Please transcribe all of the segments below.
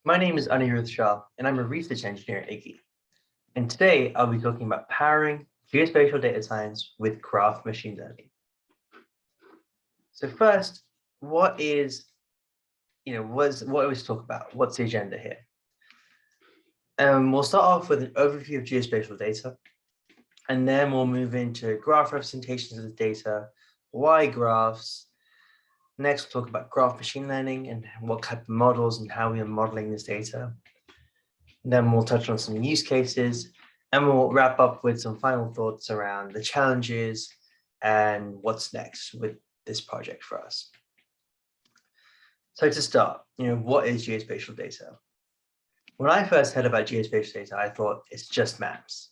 My name is Anirudh Shah, and I'm a research engineer at Iggy. And today I'll be talking about powering geospatial data science with graph machine learning. So first, what I always talk about? What's the agenda here? We'll start off with an overview of geospatial data, and then we'll move into graph representations of the data, why graphs. Next, we'll talk about graph machine learning and what type of models and how we are modeling this data. Then we'll touch on some use cases, and we'll wrap up with some final thoughts around the challenges and what's next with this project for us. So to start, what is geospatial data? When I first heard about geospatial data, I thought it's just maps.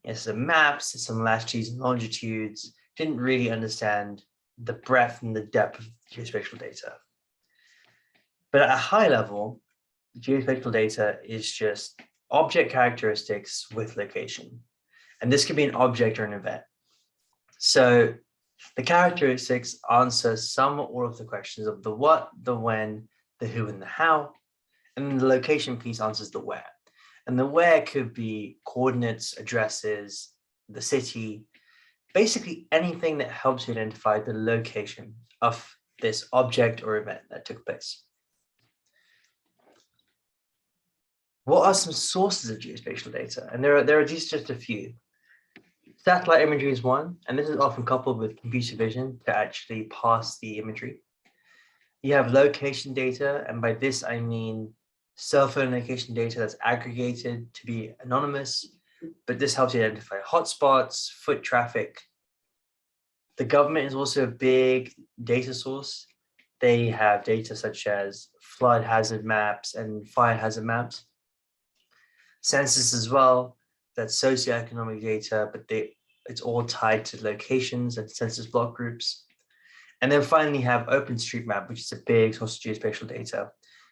It's some maps, it's some latitudes and longitudes. Didn't really understand the breadth and the depth of geospatial data. But at a high level, geospatial data is just object characteristics with location. And this could be an object or an event. So the characteristics answer some or all of the questions of the what, the when, the who, and the how. And then the location piece answers the where. And the where could be coordinates, addresses, the city, basically anything that helps you identify the location of this object or event that took place. What are some sources of geospatial data? And there are just a few. Satellite imagery is one, and this is often coupled with computer vision to actually parse the imagery. You have location data, and by this I mean cell phone location data that's aggregated to be anonymous, but this helps you identify hotspots, foot traffic. The government is also a big data source. They have data such as flood hazard maps and fire hazard maps. Census as well, that's socioeconomic data, but it's all tied to locations and census block groups. And then finally you have OpenStreetMap, which is a big source of geospatial data.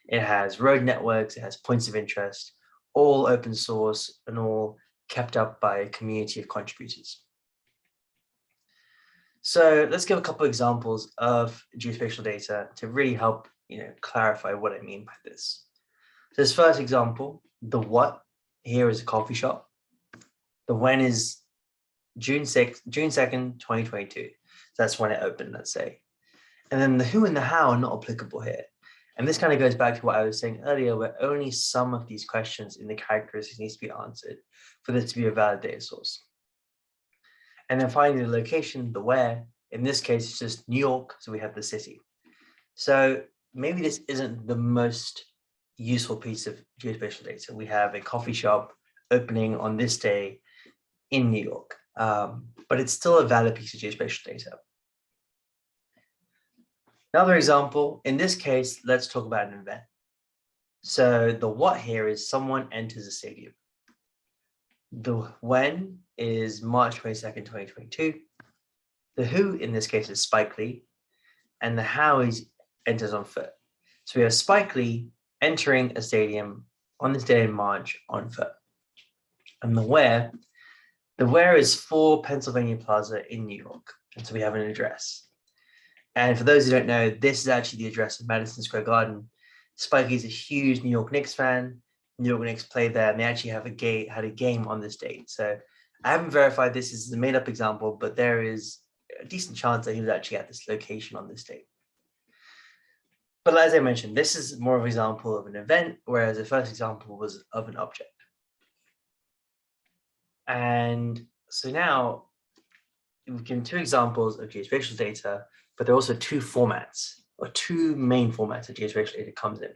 It has road networks, it has points of interest, all open source and all kept up by a community of contributors. So let's give a couple of examples of geospatial data to really help clarify what I mean by this. So this first example, the what here is a coffee shop. The when is June 2nd, 2022. So that's when it opened, let's say. And then the who and the how are not applicable here. And this kind of goes back to what I was saying earlier, where only some of these questions in the characteristics needs to be answered for this to be a valid data source. And then finally, the location, the where, in this case, it's just New York, so we have the city. So maybe this isn't the most useful piece of geospatial data. We have a coffee shop opening on this day in New York, but it's still a valid piece of geospatial data. Another example, in this case, let's talk about an event. So the what here is someone enters a stadium. The when is March 22nd, 2022. The who in this case is Spike Lee, and the how is enters on foot. So we have Spike Lee entering a stadium on this day in March on foot. And the where is 4 Pennsylvania Plaza in New York. And so we have an address. And for those who don't know, this is actually the address of Madison Square Garden. Spike Lee's a huge New York Knicks fan. New York Knicks play there, and they actually had a game on this date. So I haven't verified this is a made-up example, but there is a decent chance that he was actually at this location on this date. But as I mentioned, this is more of an example of an event, whereas the first example was of an object. And so now we've given 2 examples of geospatial data, but there are also 2 formats, or 2 main formats that geospatial data comes in.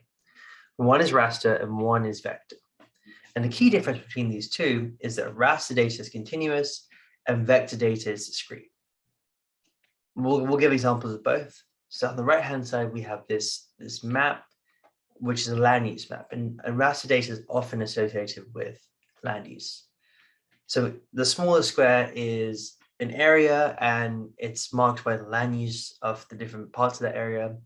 One is raster and one is vector. And the key difference between these 2 is that raster data is continuous and vector data is discrete. We'll give examples of both. So on the right-hand side, we have this map, which is a land use map, and raster data is often associated with land use. So the smallest square is an area, and it's marked by the land use of the different parts of that area.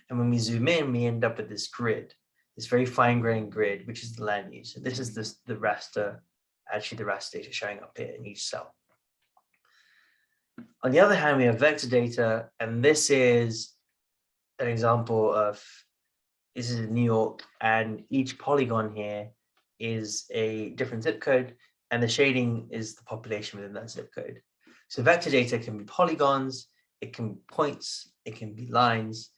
And when we zoom in, we end up with this grid, this very fine-grained grid, which is the land use. So this is the raster, actually the raster data showing up here in each cell. On the other hand, we have vector data, and this is an example of this is in New York, and each polygon here is a different zip code, and the shading is the population within that zip code. So vector data can be polygons, it can be points, it can be lines,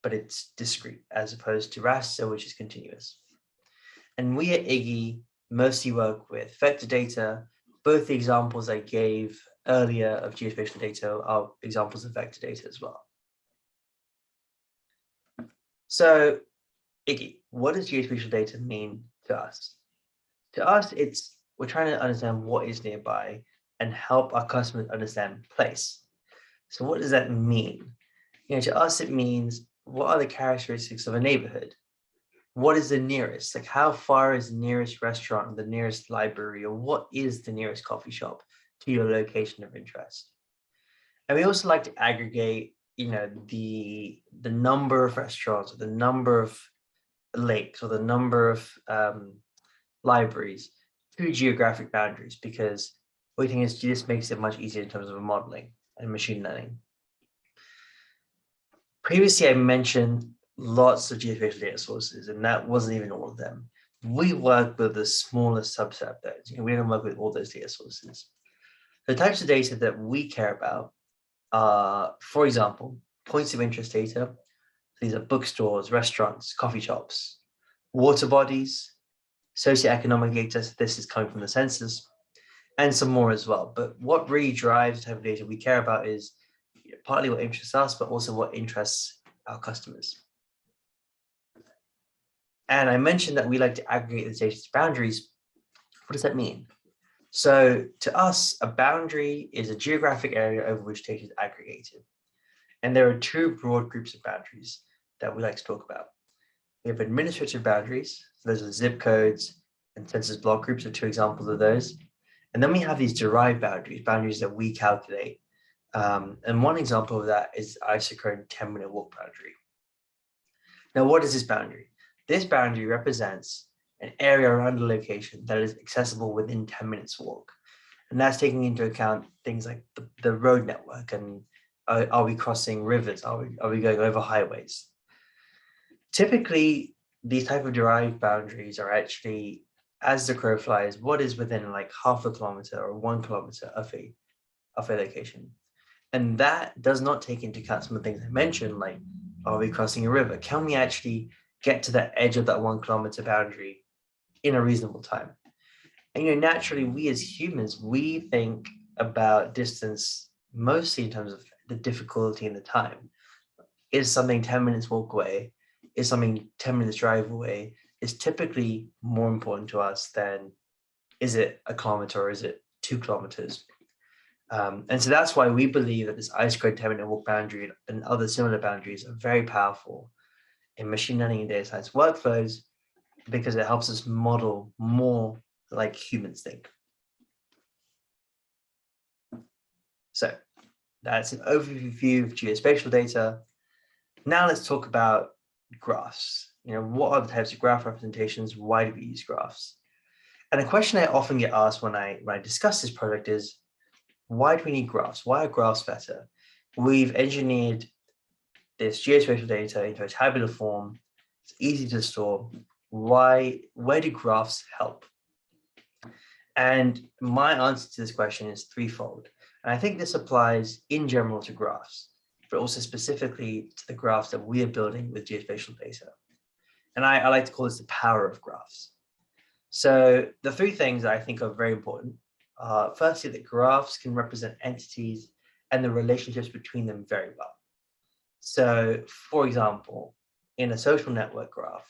but it's discrete as opposed to raster, which is continuous. And we at Iggy mostly work with vector data. Both the examples I gave earlier of geospatial data are examples of vector data as well. So Iggy, what does geospatial data mean to us? To us, we're trying to understand what is nearby and help our customers understand place. So what does that mean? To us, it means what are the characteristics of a neighborhood? What is the nearest? Like how far is the nearest restaurant or the nearest library, or what is the nearest coffee shop to your location of interest? And we also like to aggregate, the number of restaurants or the number of lakes or the number of libraries through geographic boundaries, because we think this makes it much easier in terms of modeling and machine learning. Previously, I mentioned lots of geospatial data sources, and that wasn't even all of them. We work with the smallest subset of those. We don't work with all those data sources. The types of data that we care about are, for example, points of interest data. These are bookstores, restaurants, coffee shops, water bodies, socioeconomic data. So this is coming from the census, and some more as well. But what really drives the type of data we care about is partly what interests us, but also what interests our customers. And I mentioned that we like to aggregate the data to boundaries. What does that mean? So to us, a boundary is a geographic area over which data is aggregated. And there are two broad groups of boundaries that we like to talk about. We have administrative boundaries. So those are zip codes and census block groups are two examples of those. And then we have these derived boundaries, boundaries that we calculate. And one example of that is isochrone 10-minute walk boundary. Now, what is this boundary? This boundary represents an area around a location that is accessible within 10 minutes walk. And that's taking into account things like the road network and are we crossing rivers? Are we going over highways? Typically, these type of derived boundaries are actually, as the crow flies, what is within like half a kilometer or 1 kilometer of a location. And that does not take into account some of the things I mentioned, like, are we crossing a river? Can we actually get to the edge of that 1 kilometer boundary in a reasonable time? And naturally, we as humans, we think about distance mostly in terms of the difficulty and the time. Is something 10 minutes walk away? Is something 10 minutes drive away? Is typically more important to us than is it a kilometer or is it 2 kilometers? And so that's why we believe that this isochrone 10-minute walk boundary and other similar boundaries are very powerful in machine learning and data science workflows, because it helps us model more like humans think. So that's an overview of geospatial data. Now let's talk about graphs. What are the types of graph representations? Why do we use graphs? And a question I often get asked when I discuss this project is, why do we need graphs? Why are graphs better? We've engineered this geospatial data into a tabular form. It's easy to store. Where do graphs help? And my answer to this question is threefold. And I think this applies in general to graphs, but also specifically to the graphs that we are building with geospatial data. And I like to call this the power of graphs. So the three things that I think are very important. Firstly, that graphs can represent entities and the relationships between them very well. So, for example, in a social network graph,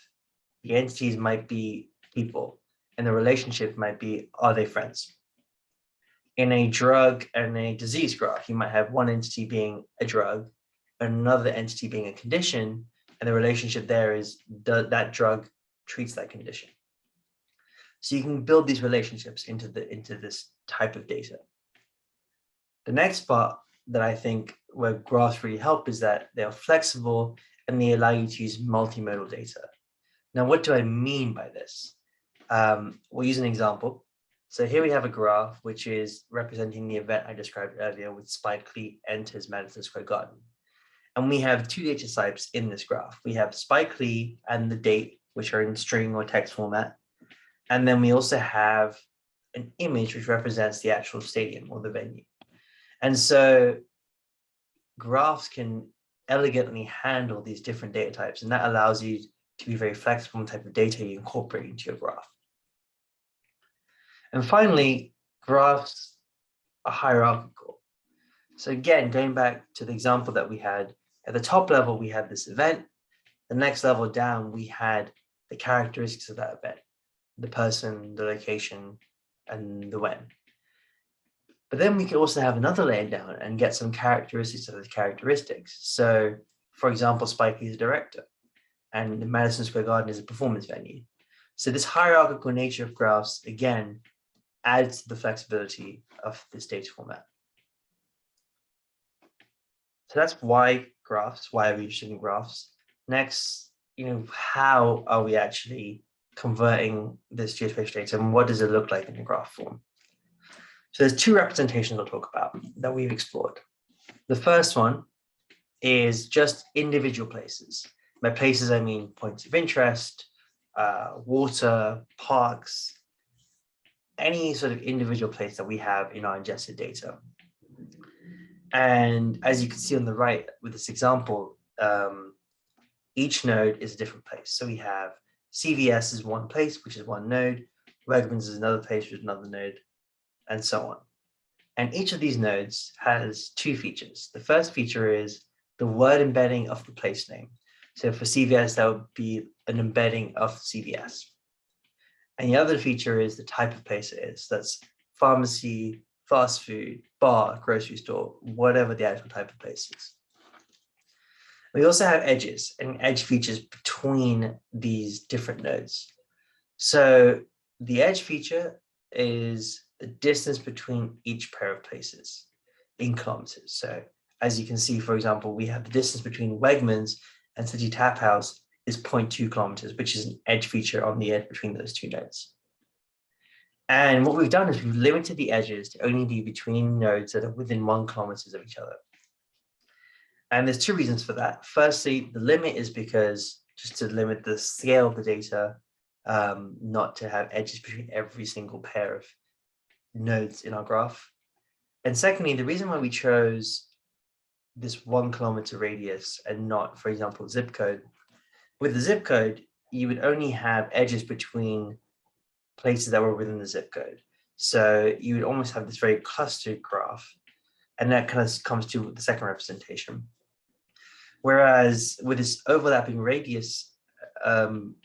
the entities might be people, and the relationship might be, are they friends? In a drug and a disease graph, you might have one entity being a drug, another entity being a condition, and the relationship there is that drug treats that condition. So you can build these relationships into this type of data. The next part that I think where graphs really help is that they are flexible and they allow you to use multimodal data. Now, what do I mean by this? We'll use an example. So here we have a graph which is representing the event I described earlier with Spike Lee enters Madison Square Garden. And we have two data types in this graph. We have Spike Lee and the date, which are in string or text format. And then we also have an image which represents the actual stadium or the venue. And so graphs can elegantly handle these different data types, and that allows you to be very flexible in the type of data you incorporate into your graph. And finally, graphs are hierarchical. So again, going back to the example that we had, at the top level, we had this event. The next level down, we had the characteristics of that event, the person, the location, and the when. But then we could also have another layer down and get some characteristics of the characteristics. So, for example, Spike Lee is a director, and the Madison Square Garden is a performance venue. So this hierarchical nature of graphs, again, adds to the flexibility of this data format. So that's why graphs, why are we interested in graphs? Next, how are we actually converting this geospatial data, and what does it look like in a graph form? So there's two representations I'll talk about that we've explored. The first one is just individual places. By places, I mean points of interest, water, parks, any sort of individual place that we have in our ingested data. And as you can see on the right with this example, each node is a different place. So we have CVS is one place, which is one node. Wegmans is another place, which is another node, and so on. And each of these nodes has two features. The first feature is the word embedding of the place name. So for CVS, that would be an embedding of CVS. And the other feature is the type of place it is. That's pharmacy, fast food, bar, grocery store, whatever the actual type of place is. We also have edges and edge features between these different nodes. So the edge feature is the distance between each pair of places in kilometers. So as you can see, for example, we have the distance between Wegmans and City Tap House is 0.2 kilometers, which is an edge feature on the edge between those two nodes. And what we've done is we've limited the edges to only be between nodes that are within 1 kilometer of each other. And there's two reasons for that. Firstly, the limit is because just to limit the scale of the data, not to have edges between every single pair of nodes in our graph. And secondly, the reason why we chose this 1 kilometer radius and not, for example, zip code. With the zip code, you would only have edges between places that were within the zip code. So you would almost have this very clustered graph. And that kind of comes to the second representation. Whereas with this overlapping radius, you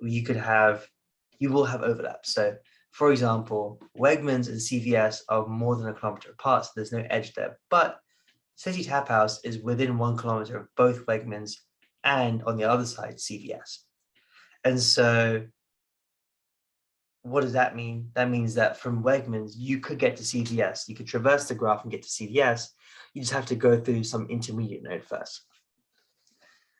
will have overlap. So for example, Wegmans and CVS are more than 1 kilometer apart, so there's no edge there. But City Tap House is within 1 kilometer of both Wegmans and on the other side, CVS. And so what does that mean? That means that from Wegmans, you could get to CVS. You could traverse the graph and get to CVS. You just have to go through some intermediate node first.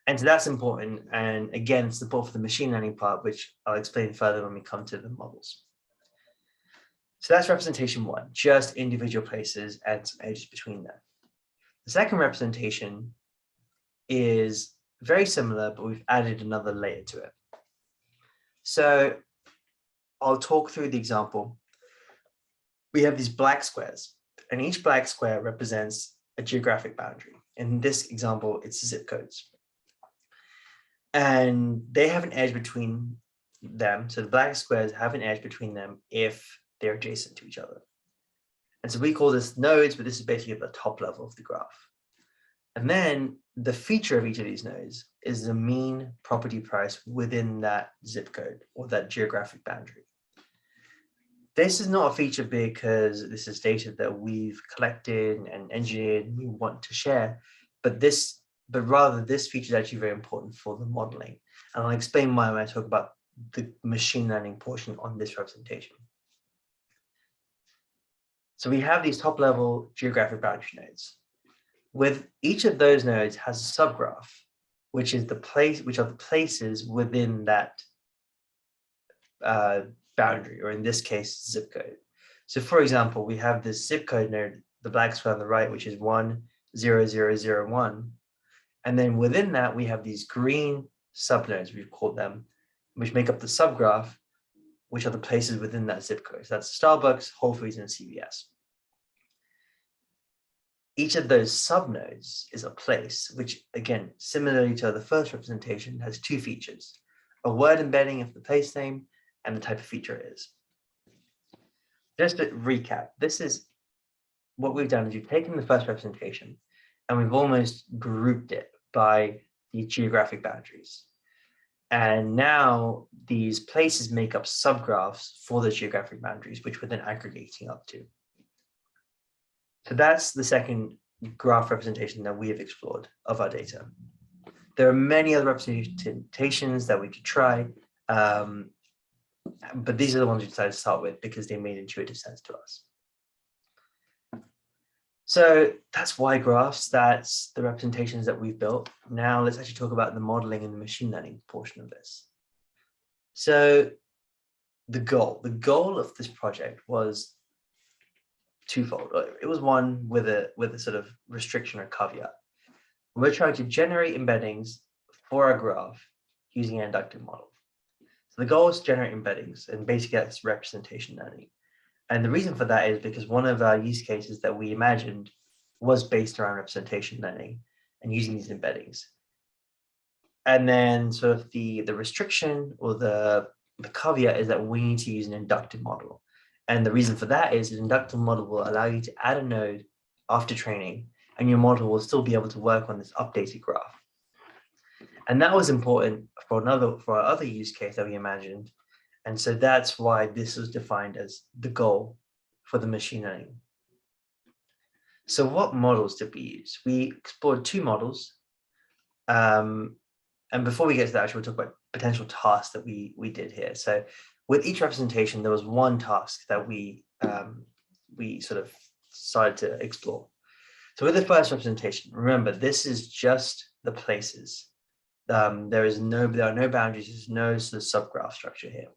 And so that's important. And again, it's support for the machine learning part, which I'll explain further when we come to the models. So that's representation one, just individual places and some edges between them. The second representation is very similar, but we've added another layer to it. So I'll talk through the example. We have these black squares, and each black square represents a geographic boundary. In this example, it's zip codes. And they have an edge between them. So the black squares have an edge between them if they're adjacent to each other. And so we call this nodes, but this is basically at the top level of the graph. And then the feature of each of these nodes is the mean property price within that zip code or that geographic boundary. This is not a feature because this is data that we've collected and engineered and we want to share, but rather this feature is actually very important for the modeling. And I'll explain why when I talk about the machine learning portion on this representation. So we have these top level geographic boundary nodes. With each of those nodes has a subgraph, which are the places within that boundary, or in this case, zip code. So for example, we have this zip code node, the black square on the right, which is 10001. And then within that, we have these green subnodes, we've called them, which make up the subgraph, which are the places within that zip code. So that's Starbucks, Whole Foods, and CVS. Each of those subnodes is a place, which again, similarly to the first representation, has two features: a word embedding of the place name and the type of feature it is. Just to recap, this is what we've done is we've taken the first representation and we've almost grouped it by the geographic boundaries. And now these places make up subgraphs for the geographic boundaries, which we're then aggregating up to. So that's the second graph representation that we have explored of our data. There are many other representations that we could try, but these are the ones we decided to start with because they made intuitive sense to us. So that's Y graphs, that's the representations that we've built. Now let's actually talk about the modeling and the machine learning portion of this. So the goal of this project was twofold. It was one with a sort of restriction or caveat. We're trying to generate embeddings for our graph using an inductive model. So the goal is to generate embeddings, and basically that's representation learning. And the reason for that is because one of our use cases that we imagined was based around representation learning and using these embeddings. And then sort of the restriction or the caveat is that we need to use an inductive model. And the reason for that is an inductive model will allow you to add a node after training, and your model will still be able to work on this updated graph. And that was important for our other use case that we imagined. And so that's why this was defined as the goal for the machine learning. So what models did we use? We explored two models. And before we get to that, actually, we'll talk about potential tasks that we did here. So with each representation, there was one task that we sort of decided to explore. So with the first representation, remember, this is just the places. There are no boundaries, there's no sort of subgraph structure here.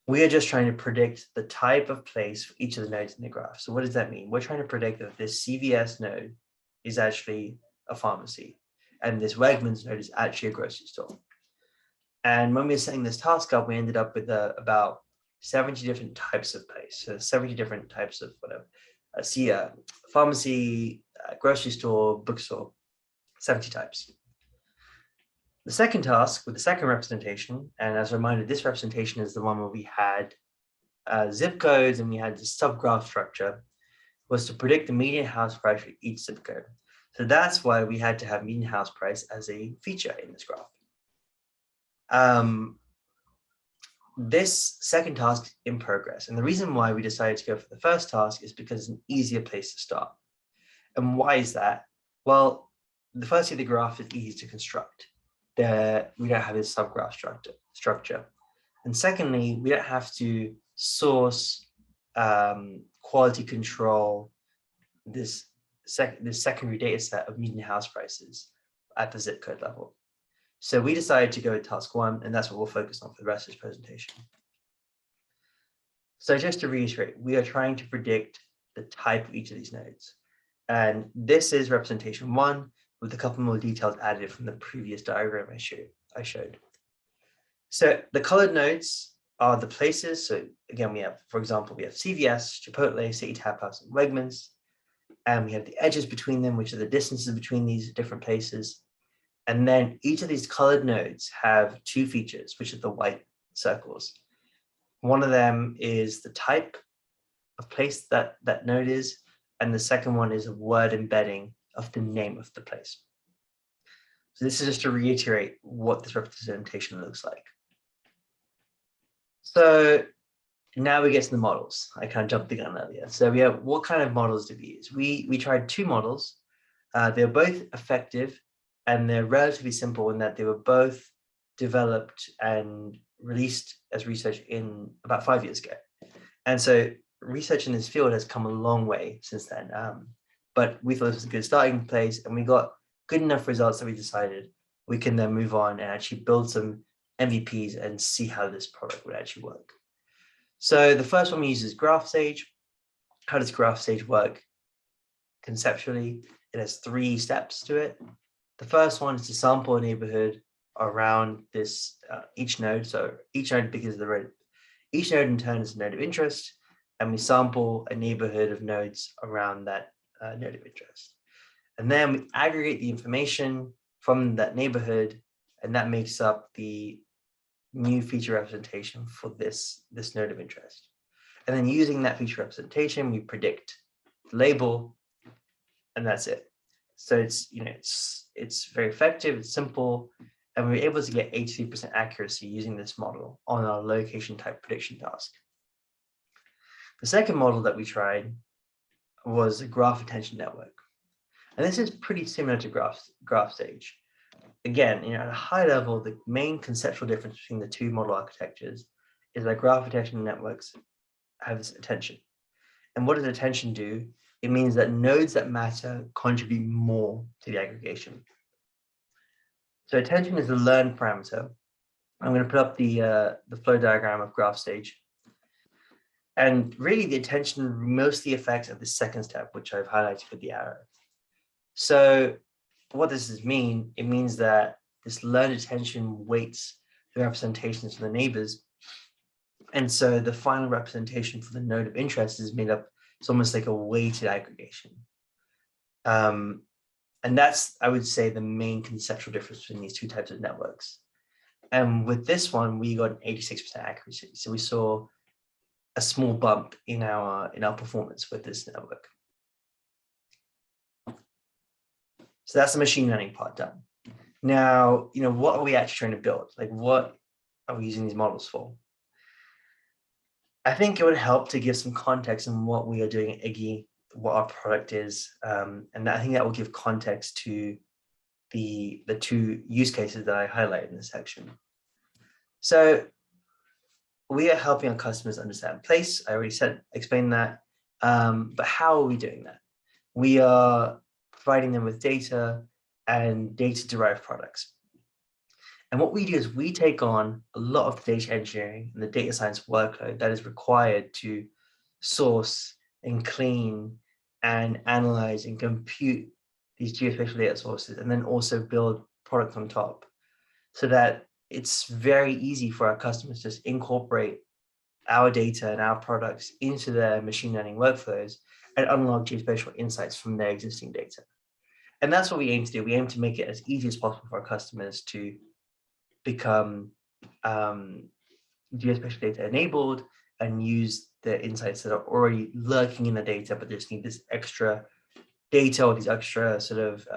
We are just trying to predict the type of place for each of the nodes in the graph. So what does that mean? We're trying to predict that this CVS node is actually a pharmacy, and this Wegmans node is actually a grocery store. And when we were setting this task up, we ended up with about 70 different types of place. So 70 different types of whatever. A pharmacy, grocery store, bookstore, 70 types. The second task with the second representation, and as a reminder, this representation is the one where we had zip codes and we had the subgraph structure, was to predict the median house price for each zip code. So that's why we had to have median house price as a feature in this graph. This second task is in progress. And the reason why we decided to go for the first task is because it's an easier place to start. And why is that? Well, the first the graph is easy to construct. We don't have this subgraph structure. And secondly, we don't have to source, quality control this secondary data set of median house prices at the zip code level. So we decided to go with task one, and that's what we'll focus on for the rest of this presentation. So just to reiterate, we are trying to predict the type of each of these nodes. And this is representation one, with a couple more details added from the previous diagram I showed. So the colored nodes are the places. So again, we have, for example, we have CVS, Chipotle, City Tap House, and Wegmans. And we have the edges between them, which are the distances between these different places. And then each of these colored nodes have two features, which are the white circles. One of them is the type of place that node is, and the second one is a word embedding of the name of the place. So this is just to reiterate what this representation looks like. So now we get to the models. I kind of jumped the gun earlier. So we have, what kind of models did we use? We tried two models. They're both effective, and they're relatively simple in that they were both developed and released as research in about 5 years ago. And so research in this field has come a long way since then. But we thought this was a good starting place, and we got good enough results that we decided we can then move on and actually build some MVPs and see how this product would actually work. So the first one we use is GraphSage. How does GraphSage work? Conceptually, it has 3 steps to it. The first one is to sample a neighborhood around this each node. So each node because each node in turn is a node of interest, and we sample a neighborhood of nodes around that node of interest. And then we aggregate the information from that neighborhood, and that makes up the new feature representation for this node of interest. And then using that feature representation, we predict the label, and that's it. So it's very effective, it's simple, and we were able to get 83% accuracy using this model on our location type prediction task. The second model that we tried was a graph attention network. And this is pretty similar to graph stage. Again, at a high level, the main conceptual difference between the two model architectures is that graph attention networks have this attention. And what does attention do? It means that nodes that matter contribute more to the aggregation. So attention is a learned parameter. I'm going to put up the flow diagram of graph stage. And really the attention mostly affects at the second step, which I've highlighted with the arrow. So what does this mean? It means that this learned attention weights the representations of the neighbors. And so the final representation for the node of interest is made up, it's almost like a weighted aggregation. And that's, I would say, the main conceptual difference between these two types of networks. And with this one, we got an 86% accuracy. So we saw a small bump in our performance with this network. So that's the machine learning part done. Now, what are we actually trying to build? Like, what are we using these models for? I think it would help to give some context on what we are doing at Iggy, what our product is, and I think that will give context to the two use cases that I highlighted in this section. So we are helping our customers understand place. I already explained that, but how are we doing that? We are providing them with data and data-derived products. And what we do is we take on a lot of the data engineering and the data science workload that is required to source and clean and analyze and compute these geospatial data sources, and then also build products on top, so that it's very easy for our customers to just incorporate our data and our products into their machine learning workflows and unlock geospatial insights from their existing data. And that's what we aim to do. We aim to make it as easy as possible for our customers to become geospatial data enabled and use the insights that are already lurking in the data, but just need this extra data or these extra sort of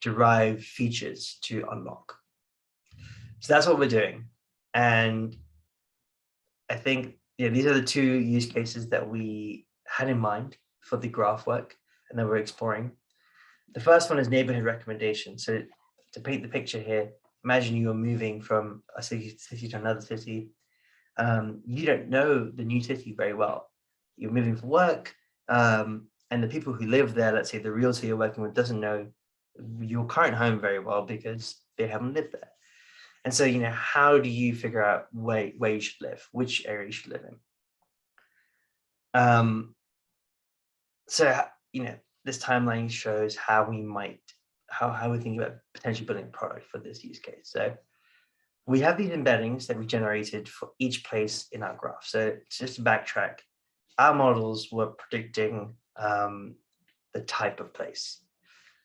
derived features to unlock. So that's what we're doing. And I think these are the two use cases that we had in mind for the graph work and that we're exploring. The first one is neighborhood recommendation. So to paint the picture here, imagine you are moving from a city to another city. You don't know the new city very well. You're moving for work, and the people who live there, let's say the realtor you're working with, doesn't know your current home very well because they haven't lived there. And so, how do you figure out where you should live, which area you should live in? So, this timeline shows how we think about potentially building a product for this use case. So we have these embeddings that we generated for each place in our graph. So just to backtrack, our models were predicting the type of place.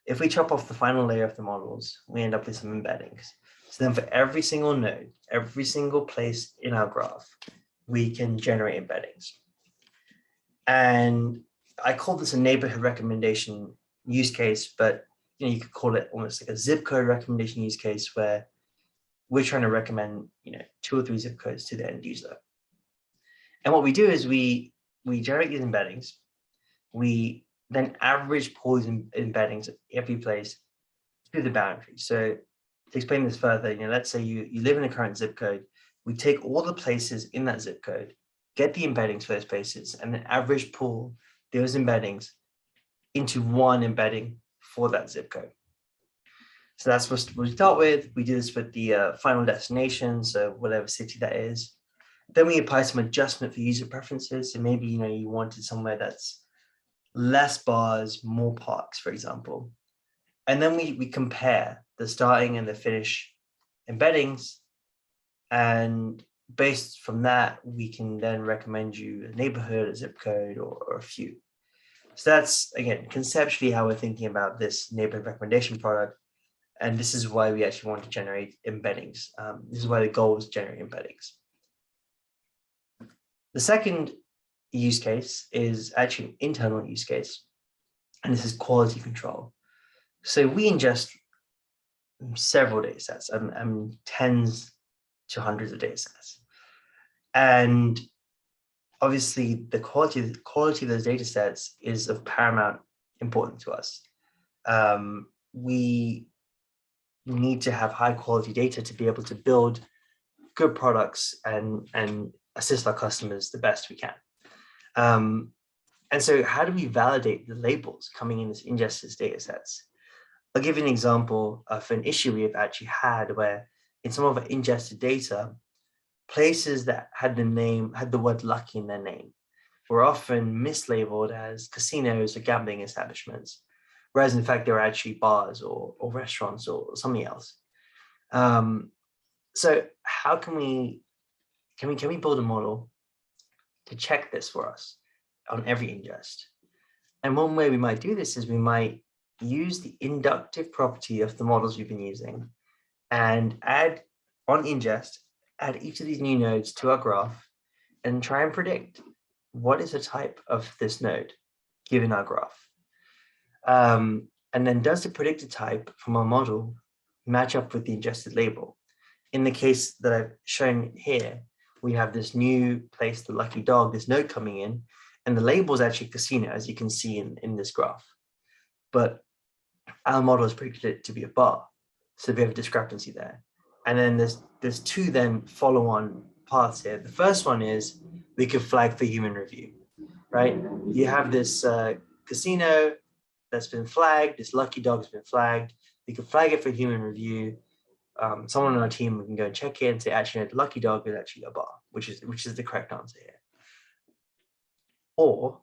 If we chop off the final layer of the models, we end up with some embeddings. So then for every single node, every single place in our graph, we can generate embeddings. And I call this a neighborhood recommendation use case, but you could call it almost like a zip code recommendation use case where we're trying to recommend 2 or 3 zip codes to the end user. And what we do is we generate these embeddings. We then average pools and embeddings at every place through the boundary. So to explain this further, let's say you live in a current zip code. We take all the places in that zip code, get the embeddings for those places, and then average pool those embeddings into one embedding for that zip code. So that's what we start with. We do this with the final destination, so whatever city that is. Then we apply some adjustment for user preferences. So maybe you wanted somewhere that's less bars, more parks, for example. And then we compare the starting and the finish embeddings, and based from that, we can then recommend you a neighborhood, a zip code, or a few. So that's, again, conceptually how we're thinking about this neighborhood recommendation product. And this is why we actually want to generate embeddings. This is why the goal is to generate embeddings. The second use case is actually an internal use case, and this is quality control. So we ingest several data sets, tens to hundreds of data sets. And obviously the quality of those data sets is of paramount importance to us. We need to have high quality data to be able to build good products and assist our customers the best we can. And so how do we validate the labels coming in as ingested data sets? I'll give you an example of an issue we have actually had where in some of our ingested data, places that had the word lucky in their name were often mislabeled as casinos or gambling establishments, whereas in fact they were actually bars or restaurants or something else. So how can we build a model to check this for us on every ingest? And one way we might do this is we might use the inductive property of the models we've been using and add on ingest, add each of these new nodes to our graph and try and predict what is the type of this node given our graph. And then does the predicted type from our model match up with the ingested label? In the case that I've shown here, we have this new place, the lucky dog, this node coming in, and the label is actually casino, as you can see in this graph. But our model is predicted it to be a bar, so we have a discrepancy there. And then there's two then follow-on paths here. The first one is we could flag for human review, right? You have this casino that's been flagged, this lucky dog's been flagged. We could flag it for human review. Someone on our team can go and check it and say, actually, no, the lucky dog is actually a bar, which is the correct answer here. Or,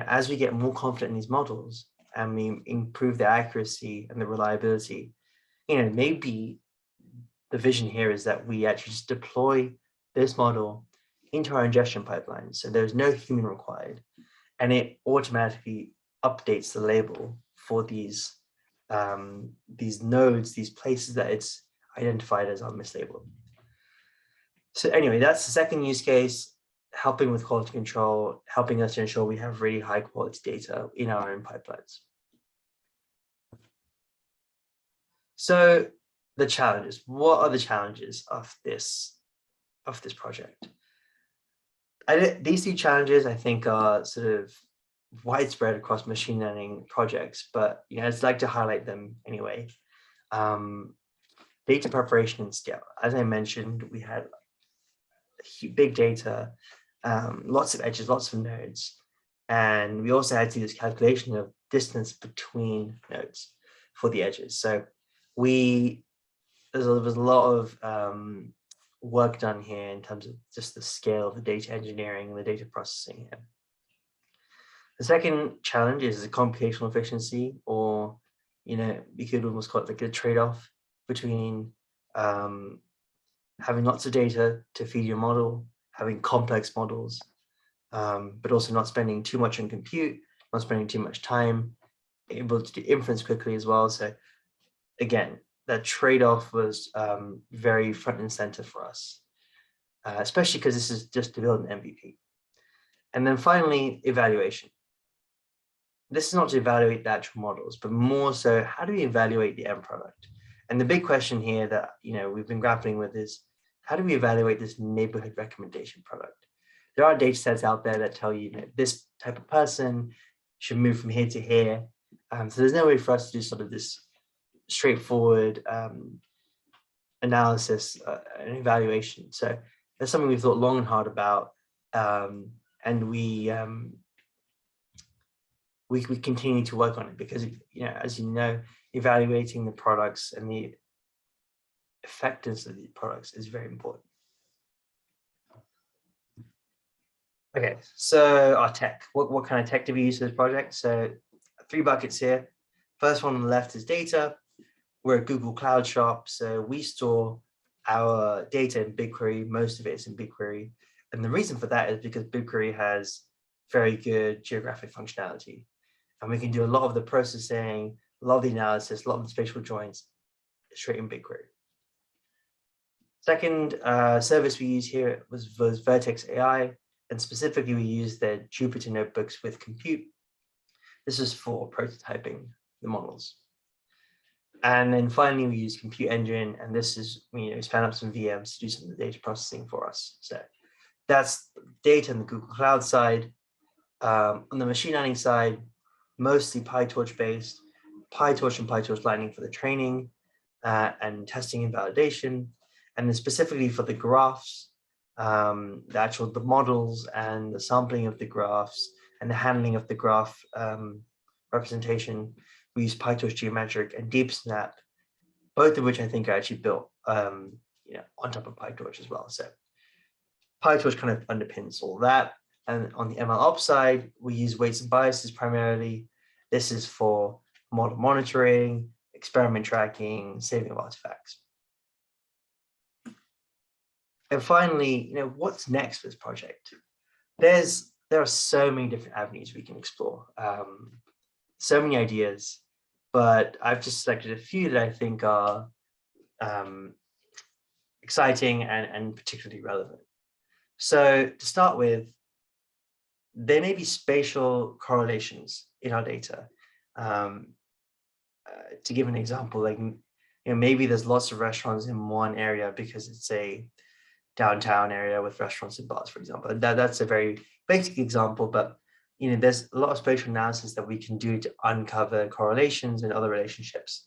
as we get more confident in these models and we improve the accuracy and the reliability, maybe the vision here is that we actually just deploy this model into our ingestion pipeline. So there's no human required, and it automatically updates the label for these nodes, these places that it's identified as mislabeled. So anyway, that's the second use case, helping with quality control, helping us to ensure we have really high quality data in our own pipelines. So the challenges, what are the challenges of this project? These two challenges, I think, are sort of widespread across machine learning projects, but I'd like to highlight them anyway. Data preparation and scale. As I mentioned, we had big data, lots of edges, lots of nodes, and we also had to do this calculation of distance between nodes for the edges. So there was a lot of work done here in terms of just the scale of the data engineering and the data processing here. The second challenge is the computational efficiency, or we could almost call it like a trade-off between having lots of data to feed your model, having complex models, but also not spending too much on compute, not spending too much time, able to do inference quickly as well. So again, that trade-off was very front and center for us, especially because this is just to build an MVP. And then finally, evaluation. This is not to evaluate the actual models, but more so, how do we evaluate the end product? And the big question here that we've been grappling with is, how do we evaluate this neighborhood recommendation product? There are data sets out there that tell you, this type of person should move from here to here. So there's no way for us to do sort of this straightforward analysis and evaluation. So that's something we've thought long and hard about, and we continue to work on it because, as evaluating the products and the effectiveness of the products is very important. Okay, so our tech, what kind of tech do we use for this project? So 3 buckets here. First one on the left is data. We're a Google Cloud shop, so we store our data in BigQuery. Most of it is in BigQuery. And the reason for that is because BigQuery has very good geographic functionality. And we can do a lot of the processing, a lot of the analysis, a lot of the spatial joins straight in BigQuery. Second service we use here was Vertex AI, and specifically we use their Jupyter notebooks with compute. This is for prototyping the models. And then finally, we use Compute Engine, and this is, span up some VMs to do some of the data processing for us. So that's data on the Google Cloud side. On the machine learning side, mostly PyTorch based, PyTorch and PyTorch Lightning for the training and testing and validation, and then specifically for the graphs, the models and the sampling of the graphs and the handling of the graph representation. We use PyTorch Geometric and DeepSnap, both of which I think are actually built on top of PyTorch as well. So PyTorch kind of underpins all that. And on the MLOps side, we use weights and biases primarily. This is for model monitoring, experiment tracking, saving of artifacts. And finally, what's next for this project? There are so many different avenues we can explore, so many ideas, but I've just selected a few that I think are exciting and particularly relevant. So to start with, there may be spatial correlations in our data. To give an example, maybe there's lots of restaurants in one area because it's a downtown area with restaurants and bars, for example. That's a very basic example, but there's a lot of spatial analysis that we can do to uncover correlations and other relationships.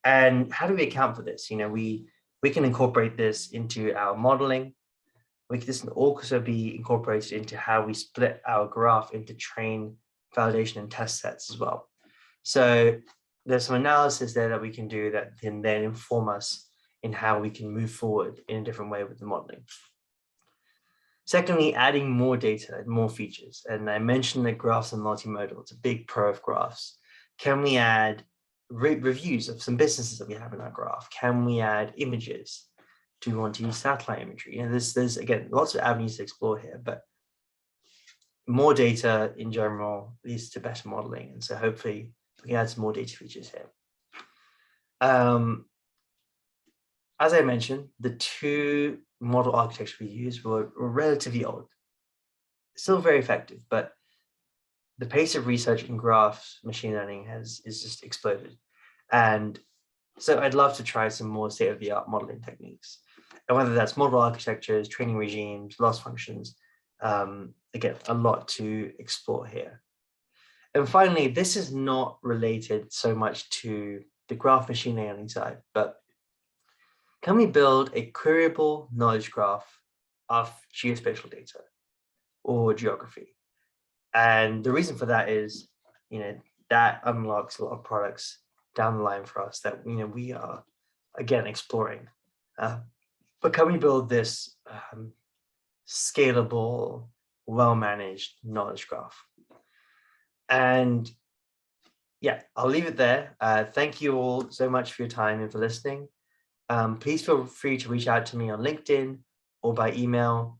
And how do we account for this? We can incorporate this into our modeling. This can also be incorporated into how we split our graph into train, validation, and test sets as well. So there's some analysis there that we can do that can then inform us in how we can move forward in a different way with the modeling. Secondly, adding more data and more features. And I mentioned that graphs are multimodal. It's a big pro of graphs. Can we add reviews of some businesses that we have in our graph? Can we add images? Do we want to use satellite imagery? There's again, lots of avenues to explore here, but more data in general leads to better modeling. And so hopefully we can add some more data features here. As I mentioned, the two model architectures we used were relatively old, still very effective, but the pace of research in graphs machine learning is just exploded. And so I'd love to try some more state-of-the-art modeling techniques. And whether that's model architectures, training regimes, loss functions, again, a lot to explore here. And finally, this is not related so much to the graph machine learning side, but can we build a queryable knowledge graph of geospatial data or geography? And the reason for that is, that unlocks a lot of products down the line for us that, we are, again, exploring. But can we build this scalable, well-managed knowledge graph? And yeah, I'll leave it there. Thank you all so much for your time and for listening. Please feel free to reach out to me on LinkedIn or by email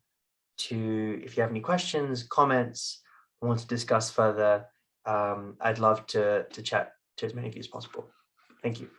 if you have any questions, comments, or want to discuss further. I'd love to chat to as many of you as possible. Thank you.